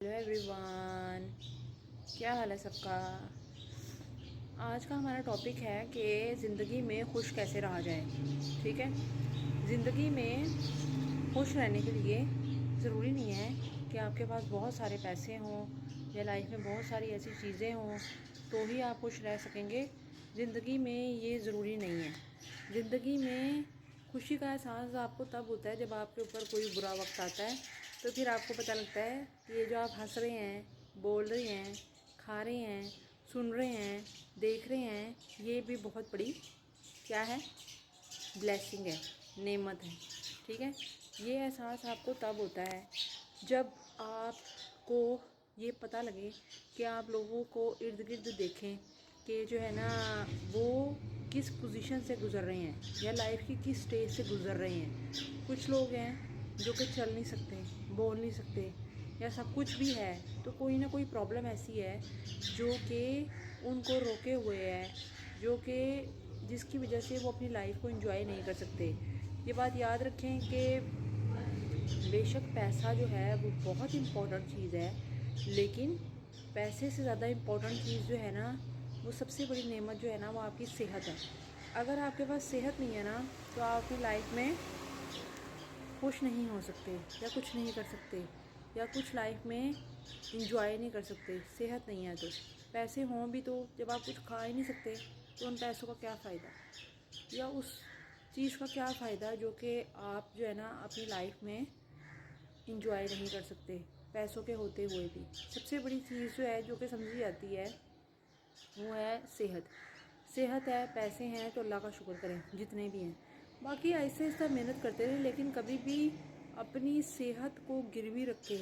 Hello everyone, क्या हाल है सबका। आज का हमारा टॉपिक है कि ज़िंदगी में खुश कैसे रहा जाए। ठीक है, ज़िंदगी में खुश रहने के लिए ज़रूरी नहीं है कि आपके पास बहुत सारे पैसे हों या लाइफ में बहुत सारी ऐसी चीज़ें हों तो ही आप खुश रह सकेंगे। ज़िंदगी में ये ज़रूरी नहीं है। ज़िंदगी में खुशी का एहसास आपको तब होता है जब आपके ऊपर कोई बुरा वक्त आता है, तो फिर आपको पता लगता है कि ये जो आप हंस रहे हैं, बोल रहे हैं, खा रहे हैं, सुन रहे हैं, देख रहे हैं, ये भी बहुत बड़ी क्या है, ब्लेसिंग है, नेमत है। ठीक है, ये एहसास आपको तब होता है जब आपको ये पता लगे कि आप लोगों को इर्द गिर्द देखें कि जो है ना वो किस पोजीशन से गुज़र रहे हैं या लाइफ की किस स्टेज से गुज़र रहे हैं। कुछ लोग हैं जो कि चल नहीं सकते, बोल नहीं सकते या सब कुछ भी है तो कोई ना कोई प्रॉब्लम ऐसी है जो कि उनको रोके हुए है, जो कि जिसकी वजह से वो अपनी लाइफ को एंजॉय नहीं कर सकते। ये बात याद रखें कि बेशक पैसा जो है वो बहुत इम्पोर्टेंट चीज़ है, लेकिन पैसे से ज़्यादा इम्पोर्टेंट चीज़ जो है ना, वो सबसे बड़ी नेमत जो है ना, वो आपकी सेहत है। अगर आपके पास सेहत नहीं है ना तो आप अपनी लाइफ में खुश नहीं हो सकते या कुछ नहीं कर सकते या कुछ लाइफ में इंजॉय नहीं कर सकते। सेहत नहीं है तो पैसे हों भी तो जब आप कुछ खा ही नहीं सकते तो उन पैसों का क्या फ़ायदा, या उस चीज़ का क्या फ़ायदा जो कि आप जो है ना अपनी लाइफ में इंजॉय नहीं कर सकते पैसों के होते हुए भी। सबसे बड़ी चीज़ जो है जो कि समझी जाती है वो है सेहत। सेहत है, पैसे हैं तो अल्लाह का शुक्र करें जितने भी हैं, बाकी ऐसे ऐसा मेहनत करते रहें, लेकिन कभी भी अपनी सेहत को गिरवी रख के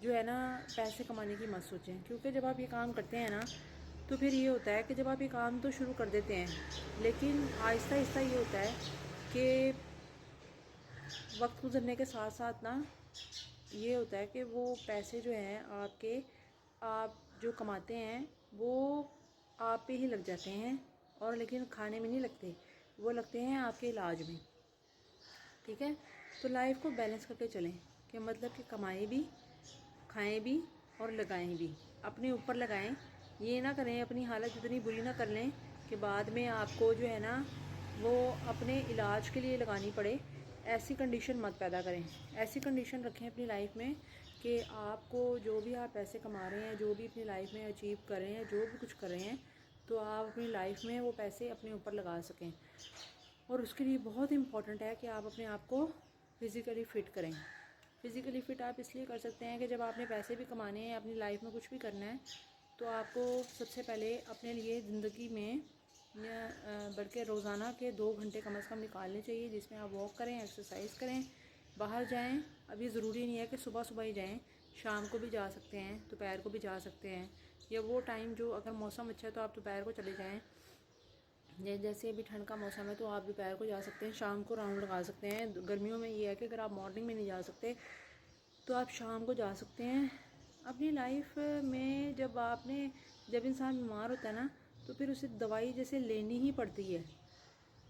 जो है ना पैसे कमाने की मत सोचें। क्योंकि जब आप ये काम करते हैं ना तो फिर ये होता है कि जब आप ये काम तो शुरू कर देते हैं, लेकिन आहिस्ता आहिस्ता ये होता है कि वक्त गुजरने के साथ साथ ना ये होता है कि वो पैसे जो हैं आपके, आप जो कमाते हैं वो आप पे ही लग जाते हैं, और लेकिन खाने में नहीं लगते, वो लगते हैं आपके इलाज में। ठीक है, तो लाइफ को बैलेंस करके चलें कि मतलब कि कमाएं भी, खाएं भी और लगाएं भी। अपने ऊपर लगाएं, ये ना करें अपनी हालत इतनी बुरी ना कर लें कि बाद में आपको जो है ना वो अपने इलाज के लिए लगानी पड़े। ऐसी कंडीशन मत पैदा करें। ऐसी कंडीशन रखें अपनी लाइफ में कि आपको जो भी आप पैसे कमा रहे हैं, जो भी अपनी लाइफ में अचीव कर रहे हैं, जो भी कुछ कर रहे हैं, तो आप अपनी लाइफ में वो पैसे अपने ऊपर लगा सकें। और उसके लिए बहुत इम्पॉर्टेंट है कि आप अपने आप को फ़िज़िकली फ़िट करें। फ़िज़िकली फ़िट आप इसलिए कर सकते हैं कि जब आपने पैसे भी कमाने हैं, अपनी लाइफ में कुछ भी करना है, तो आपको सबसे पहले अपने लिए ज़िंदगी में बल्कि रोज़ाना के 2 घंटे कम से कम निकालने चाहिए जिसमें आप वॉक करें, एक्सरसाइज करें, बाहर जाएं। अभी ज़रूरी नहीं है कि सुबह सुबह ही जाएं, शाम को भी जा सकते हैं, दोपहर को भी जा सकते हैं, या वो टाइम जो अगर मौसम अच्छा है तो आप दोपहर को चले जाएँ। जैसे अभी ठंड का मौसम है तो आप दोपहर को जा सकते हैं, शाम को राउंड लगा सकते हैं। गर्मियों में ये है कि अगर आप मॉर्निंग में नहीं जा सकते तो आप शाम को जा सकते हैं। अपनी लाइफ में जब इंसान बीमार होता है ना तो फिर उसे दवाई जैसे लेनी ही पड़ती है,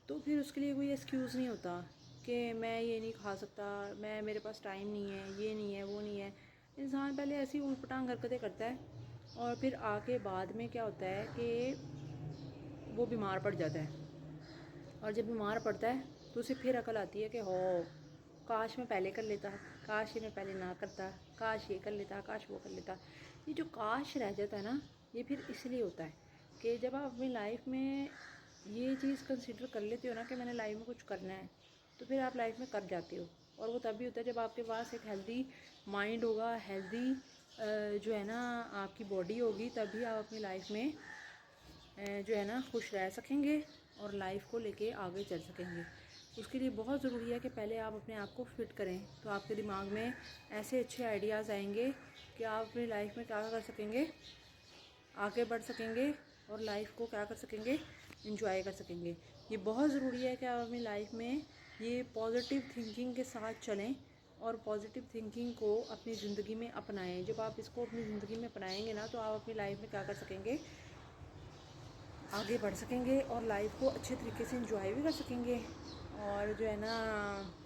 तो फिर उसके लिए कोई एक्सक्यूज़ नहीं होता कि मैं ये नहीं खा सकता, मेरे पास टाइम नहीं है, ये नहीं है, वो नहीं है। इंसान पहले ऐसी ऊटपटांग हरकतें करता है और फिर आके बाद में क्या होता है कि वो बीमार पड़ जाता है, और जब बीमार पड़ता है तो उसे फिर अकल आती है कि हो, काश मैं पहले कर लेता, काश ये मैं पहले ना करता, काश ये कर लेता, काश वो कर लेता। ये जो काश रह जाता है ना, ये फिर इसलिए होता है कि जब आप अपनी लाइफ में ये चीज़ कंसिडर कर लेते हो ना कि मैंने लाइफ में कुछ करना है, तो फिर आप लाइफ में कर जाते हो। और वो तभी होता है जब आपके पास एक हेल्दी माइंड होगा, हेल्दी जो है ना आपकी बॉडी होगी, तभी आप अपनी लाइफ में जो है ना खुश रह सकेंगे और लाइफ को लेके आगे चल सकेंगे। उसके लिए बहुत ज़रूरी है कि पहले आप अपने आप को फिट करें, तो आपके दिमाग में ऐसे अच्छे आइडियाज़ आएंगे कि आप अपनी लाइफ में क्या कर सकेंगे, आगे बढ़ सकेंगे और लाइफ को क्या कर सकेंगे, एंजॉय कर सकेंगे। ये बहुत ज़रूरी है कि आप अपनी लाइफ में ये पॉजिटिव थिंकिंग के साथ चलें और पॉजिटिव थिंकिंग को अपनी ज़िंदगी में अपनाएं। जब आप इसको अपनी ज़िंदगी में अपनाएंगे ना तो आप अपनी लाइफ में क्या कर सकेंगे, आगे बढ़ सकेंगे और लाइफ को अच्छे तरीके से एंजॉय भी कर सकेंगे اور جو ہے نا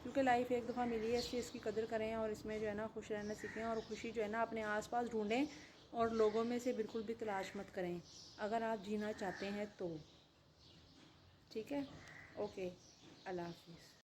کیونکہ لائف ایک دفعہ ملی ہے، اس لیے اس کی قدر کریں اور اس میں جو ہے نا خوش رہنا سیکھیں، اور خوشی جو ہے نا اپنے آس پاس ڈھونڈیں اور لوگوں میں سے بالکل بھی تلاش مت کریں اگر آپ جینا چاہتے ہیں تو. ٹھیک ہے، اوکے، اللہ حافظ.